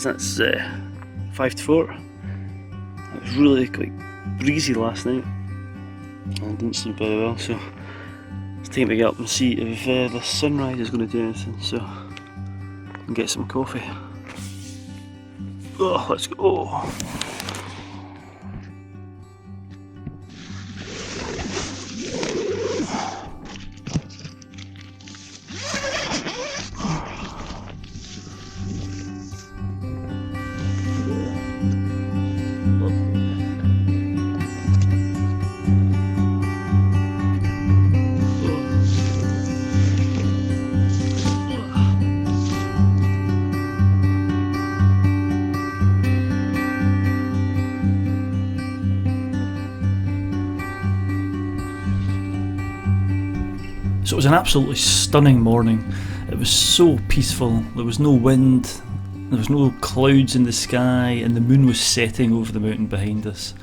That's 5 to 4. It was really quite breezy last night. I didn't sleep very well, so it's time to get up and see if the sunrise is going to do anything. So, and get some coffee. Oh, let's go. So it was an absolutely stunning morning. It was so peaceful. There was no wind, there was no clouds in the sky, and the moon was setting over the mountain behind us.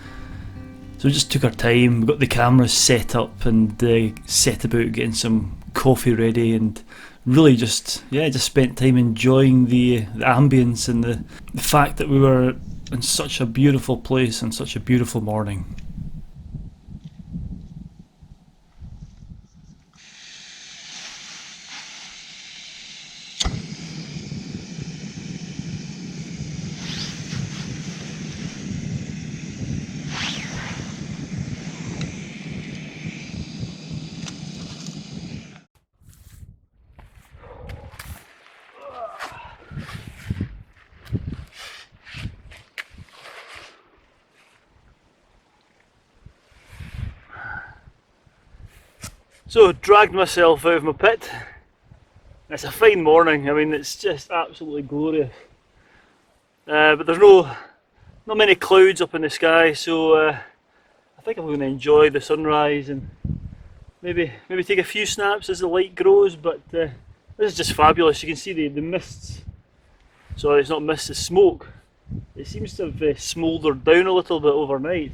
So we just took our time, we got the cameras set up and set about getting some coffee ready, and really just spent time enjoying the ambience and the fact that we were in such a beautiful place and such a beautiful morning. So, dragged myself out of my pit. It's a fine morning. I mean, it's just absolutely glorious. But there's not many clouds up in the sky, so I think I'm going to enjoy the sunrise and maybe take a few snaps as the light grows. But this is just fabulous. You can see the mists. Sorry, it's not mist, it's smoke. It seems to have smouldered down a little bit overnight,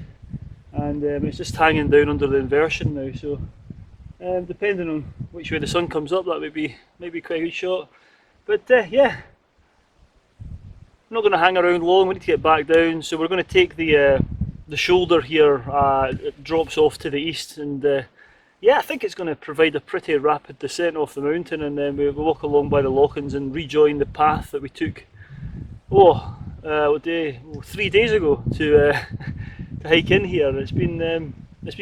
and it's just hanging down under the inversion now. So. Depending on which way the sun comes up, that might be quite a good shot. But yeah, I'm not going to hang around long. We need to get back down, so we're going to take the shoulder here. It drops off to the east, and yeah, I think it's going to provide a pretty rapid descent off the mountain, and then we'll walk along by the lochans and rejoin the path that we took. What day? 3 days ago to hike in here. It's been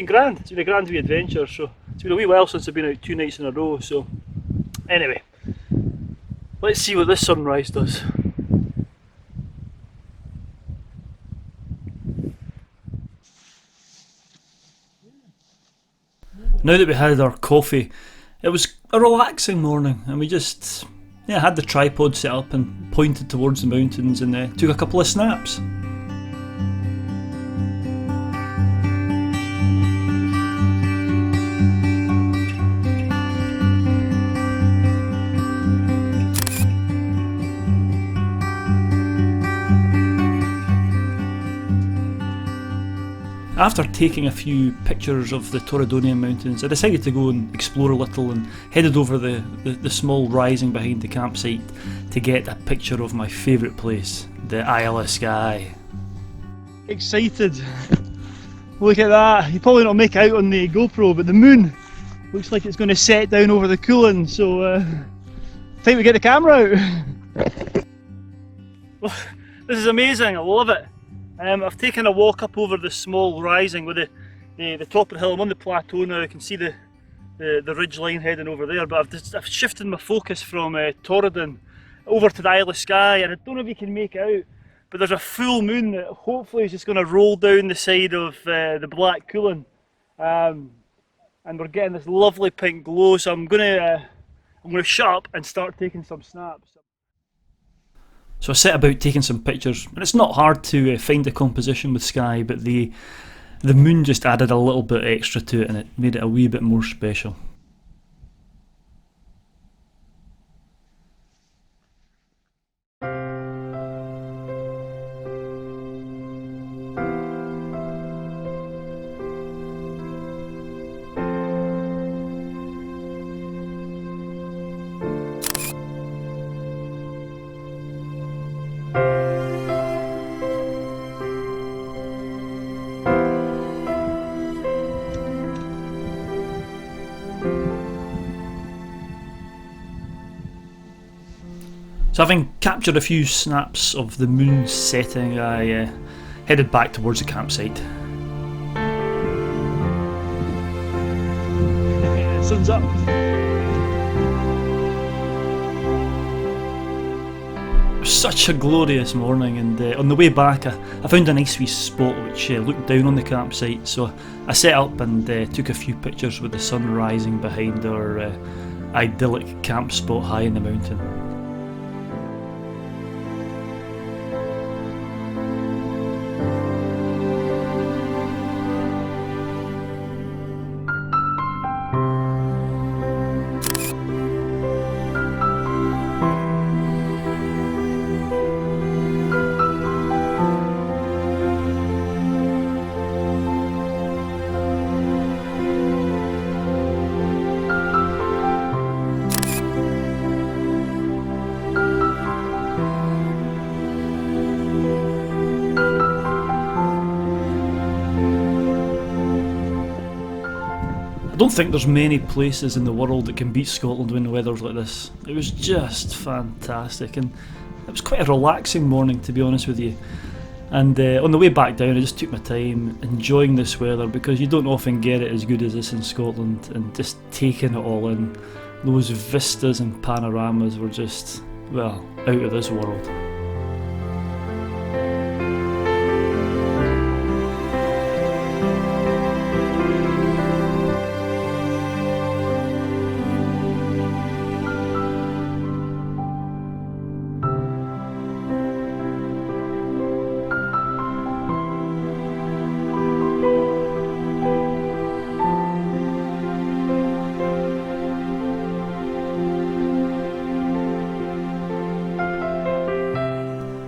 grand. It's been a grand wee adventure. So it's been a wee while since I've been out 2 nights in a row. So anyway, let's see what this sunrise does. Now that we had our coffee, it was a relaxing morning, and we just had the tripod set up and pointed towards the mountains and took a couple of snaps. After taking a few pictures of the Torridonian mountains, I decided to go and explore a little and headed over the small rising behind the campsite to get a picture of my favourite place, the Isle of Skye. Excited! Look at that! You probably not make it out on the GoPro, but the moon looks like it's going to set down over the Coolin, so time to get the camera out! This is amazing, I love it! I've taken a walk up over the small rising with the top of the hill. I'm on the plateau now. I can see the ridge line heading over there, but I've shifted my focus from Torridon over to the Isle of Skye, and I don't know if you can make it out, but there's a full moon that hopefully is just going to roll down the side of the Black Coolin, and we're getting this lovely pink glow. So I'm going to shut up and start taking some snaps. So I set about taking some pictures, and it's not hard to find the composition with Skye, but the moon just added a little bit extra to it, and it made it a wee bit more special. So having captured a few snaps of the moon setting, I headed back towards the campsite. Sun's up. It was such a glorious morning, and on the way back I found a nice wee spot which looked down on the campsite, so I set up and took a few pictures with the sun rising behind our idyllic camp spot high in the mountain. I don't think there's many places in the world that can beat Scotland when the weather's like this. It was just fantastic, and it was quite a relaxing morning, to be honest with you. And on the way back down I just took my time enjoying this weather, because you don't often get it as good as this in Scotland, and just taking it all in. Those vistas and panoramas were just, well, out of this world.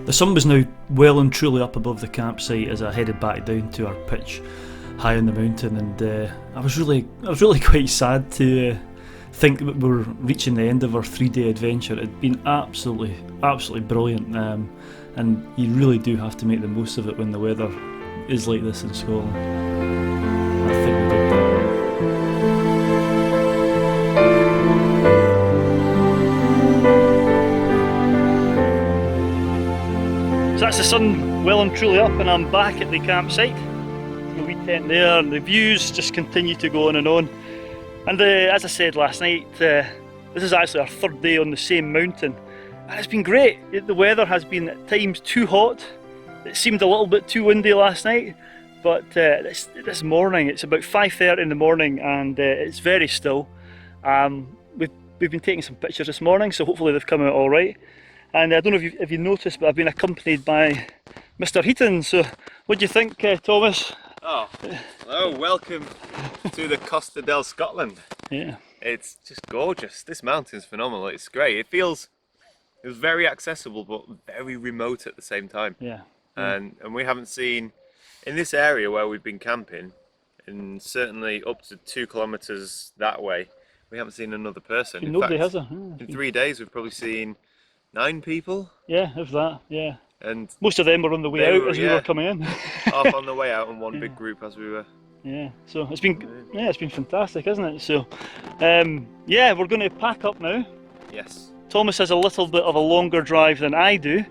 The sun was now well and truly up above the campsite as I headed back down to our pitch high on the mountain, and I was really quite sad to think that we were reaching the end of our 3-day adventure. It had been absolutely brilliant, and you really do have to make the most of it when the weather is like this in Scotland. I think we did that. So that's the sun well and truly up, and I'm back at the campsite. The wee tent there, and the views just continue to go on and on. And as I said last night, this is actually our 3rd day on the same mountain, and it's been great. The weather has been at times too hot. It seemed a little bit too windy last night, but this morning, it's about 5:30 in the morning, and it's very still. We've been taking some pictures this morning, so hopefully they've come out all right. And I don't know if you noticed, but I've been accompanied by Mr. Heaton. So what do you think, Thomas? Oh, hello, welcome to the Costa del Scotland. Yeah. It's just gorgeous. This mountain's phenomenal. It's great. It was very accessible, but very remote at the same time. Yeah. And we haven't seen, in this area where we've been camping, and certainly up to 2 kilometres that way, we haven't seen another person. Nobody has. In 3 days we've probably seen 9 people. Yeah, if that, yeah. And most of them were on the way out as we were coming in. Half on the way out and one big group as we were. Yeah, so it's been fantastic, isn't it? So, yeah, we're going to pack up now. Yes. Thomas has a little bit of a longer drive than I do,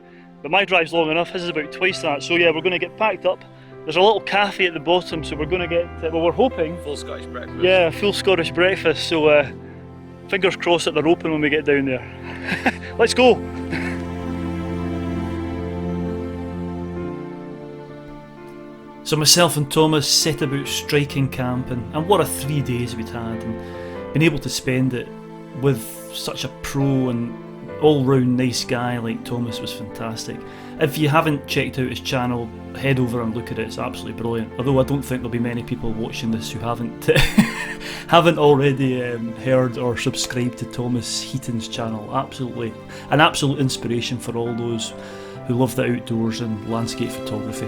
but my drive's long enough. His is about twice that. So yeah, we're going to get packed up. There's a little cafe at the bottom, so we're going to get, well, we're hoping... Full Scottish breakfast. Yeah, full Scottish breakfast, so fingers crossed that they're open when we get down there. Let's go! So myself and Thomas set about striking camp, and what a 3 days we'd had, and being able to spend it with such a pro and all-round nice guy like Thomas was fantastic. If you haven't checked out his channel, head over and look at it. It's absolutely brilliant. Although I don't think there'll be many people watching this who haven't haven't already heard or subscribed to Thomas Heaton's channel. An absolute inspiration for all those who love the outdoors and landscape photography.